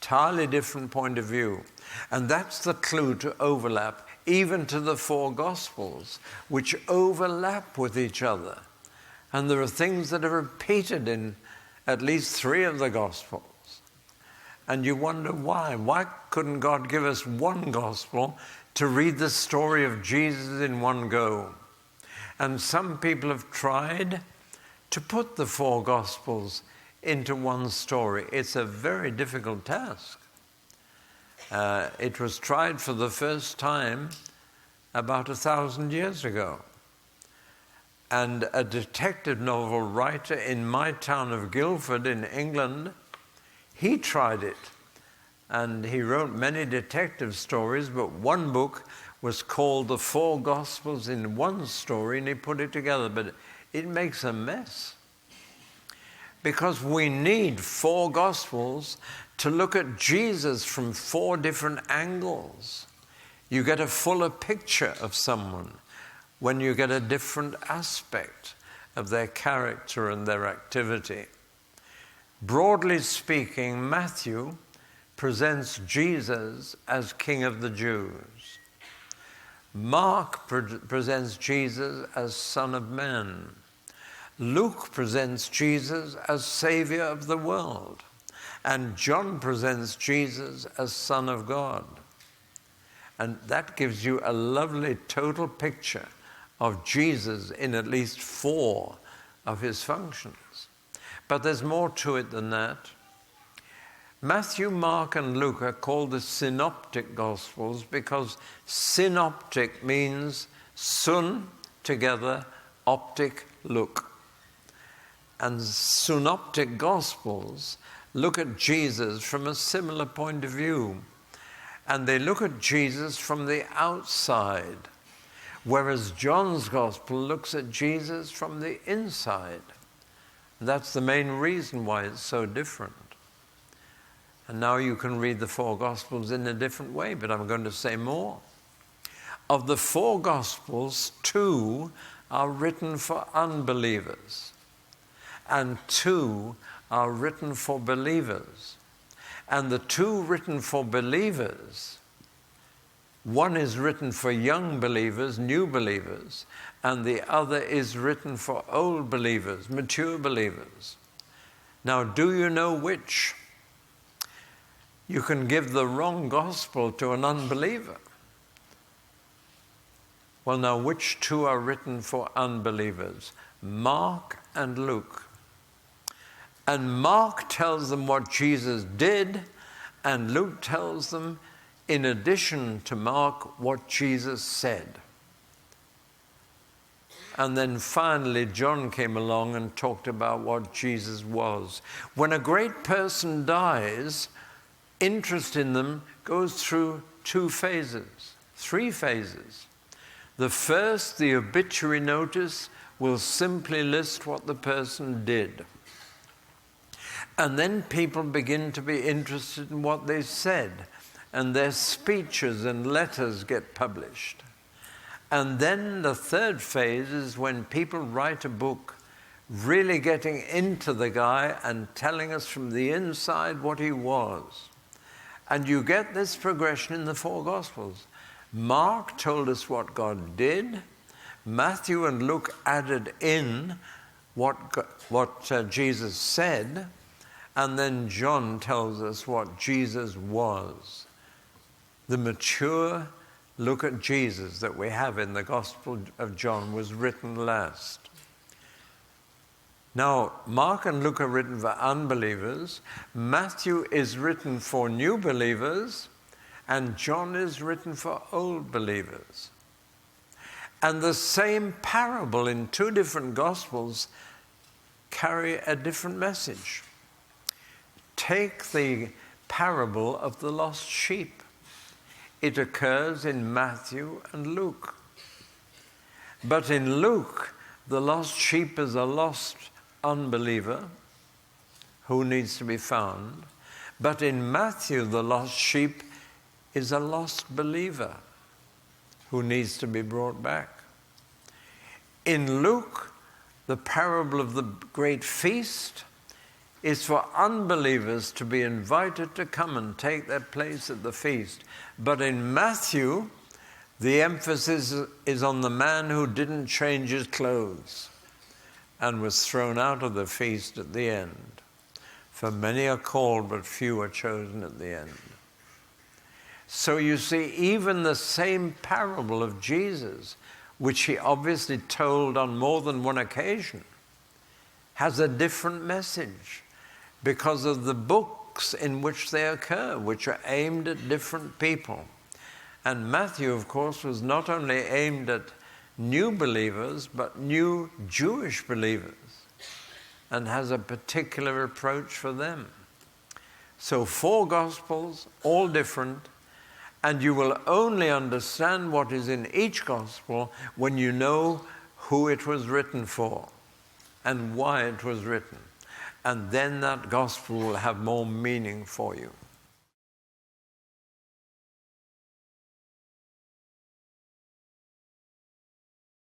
entirely different point of view. And that's the clue to overlap, even to the four Gospels, which overlap with each other. And there are things that are repeated in at least three of the Gospels. And you wonder why. Why couldn't God give us one Gospel to read the story of Jesus in one go? And some people have tried to put the four Gospels into one story. It's a very difficult task. It was tried for the first time about 1,000 years ago. And a detective novel writer in my town of Guildford in England, he tried it. And he wrote many detective stories, but one book was called The Four Gospels in One Story, and he put it together. But it makes a mess. Because we need four Gospels to look at Jesus from four different angles. You get a fuller picture of someone when you get a different aspect of their character and their activity. Broadly speaking, Matthew presents Jesus as King of the Jews. Mark presents Jesus as Son of Man. Luke presents Jesus as Saviour of the world. And John presents Jesus as Son of God. And that gives you a lovely total picture of Jesus in at least four of his functions. But there's more to it than that. Matthew, Mark, and Luke are called the synoptic Gospels because synoptic means sun, together, optic, look. And synoptic Gospels look at Jesus from a similar point of view. And they look at Jesus from the outside, whereas John's Gospel looks at Jesus from the inside. And that's the main reason why it's so different. And now you can read the four Gospels in a different way, but I'm going to say more. Of the four Gospels, two are written for unbelievers, and two are written for believers. And the two written for believers, one is written for young believers, new believers, and the other is written for old believers, mature believers. Now, do you know which? You can give the wrong gospel to an unbeliever. Well, now, which two are written for unbelievers? Mark and Luke. And Mark tells them what Jesus did, and Luke tells them, in addition to Mark, what Jesus said. And then finally, John came along and talked about what Jesus was. When a great person dies, interest in them goes through three phases. The first, the obituary notice, will simply list what the person did. And then people begin to be interested in what they said, and their speeches and letters get published. And then the third phase is when people write a book really getting into the guy and telling us from the inside what he was. And you get this progression in the four Gospels. Mark told us what God did. Matthew and Luke added in what Jesus said. And then John tells us what Jesus was. The mature look at Jesus that we have in the Gospel of John was written last. Now, Mark and Luke are written for unbelievers. Matthew is written for new believers. And John is written for old believers. And the same parable in two different Gospels carry a different message. Take the parable of the lost sheep. It occurs in Matthew and Luke. But in Luke, the lost sheep is a lost unbeliever who needs to be found. But in Matthew, the lost sheep is a lost believer who needs to be brought back. In Luke, the parable of the great feast is for unbelievers to be invited to come and take their place at the feast. But in Matthew, the emphasis is on the man who didn't change his clothes and was thrown out of the feast at the end. For many are called, but few are chosen at the end. So you see, even the same parable of Jesus, which he obviously told on more than one occasion, has a different message because of the books in which they occur, which are aimed at different people. And Matthew, of course, was not only aimed at new believers, but new Jewish believers, and has a particular approach for them. So 4 Gospels, all different, and you will only understand what is in each Gospel when you know who it was written for and why it was written. And then that Gospel will have more meaning for you.